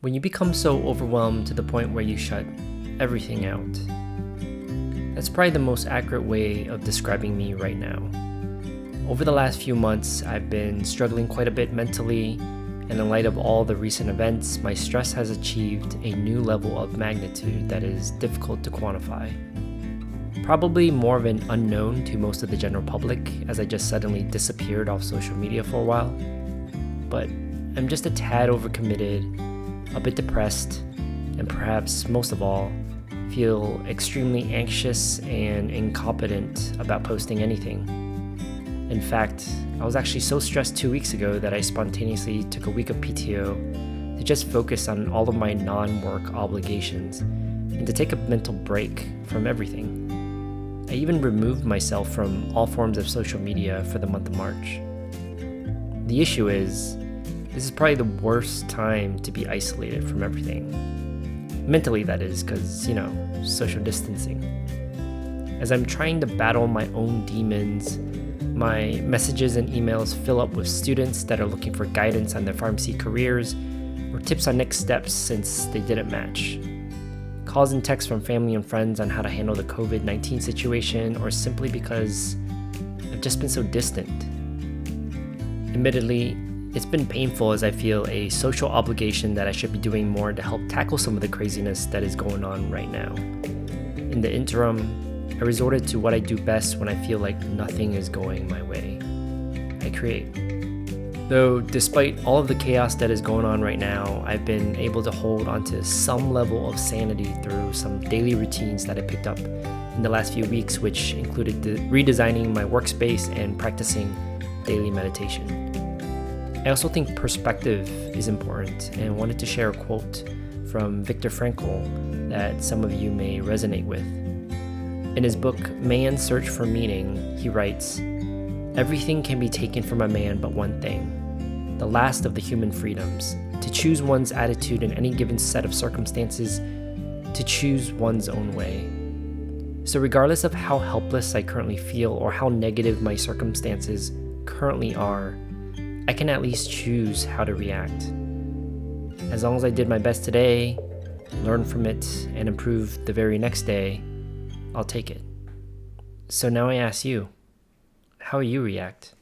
When you become so overwhelmed to the point where you shut everything out. That's probably the most accurate way of describing me right now. Over the last few months, I've been struggling quite a bit mentally, and in light of all the recent events, my stress has achieved a new level of magnitude that is difficult to quantify. Probably more of an unknown to most of the general public, as I just suddenly disappeared off social media for a while. But I'm just a tad overcommitted, a bit depressed, and perhaps most of all, feel extremely anxious and incompetent about posting anything. In fact, I was actually so stressed 2 weeks ago that I spontaneously took a week of PTO to just focus on all of my non-work obligations and to take a mental break from everything. I even removed myself from all forms of social media for the month of March. The issue is, this is probably the worst time to be isolated from everything. Mentally, that is, because, social distancing. As I'm trying to battle my own demons, my messages and emails fill up with students that are looking for guidance on their pharmacy careers or tips on next steps since they didn't match. Calls and texts from family and friends on how to handle the COVID-19 situation, or simply because I've just been so distant. Admittedly, it's been painful as I feel a social obligation that I should be doing more to help tackle some of the craziness that is going on right now. In the interim, I resorted to what I do best when I feel like nothing is going my way. I create. Though despite all of the chaos that is going on right now, I've been able to hold onto some level of sanity through some daily routines that I picked up in the last few weeks, which included redesigning my workspace and practicing daily meditation. I also think perspective is important, and I wanted to share a quote from Viktor Frankl that some of you may resonate with. In his book, Man's Search for Meaning, he writes, "Everything can be taken from a man but one thing, the last of the human freedoms, to choose one's attitude in any given set of circumstances, to choose one's own way." So regardless of how helpless I currently feel or how negative my circumstances currently are, I can at least choose how to react. As long as I did my best today, learn from it, and improve the very next day, I'll take it. So now I ask you, how you react?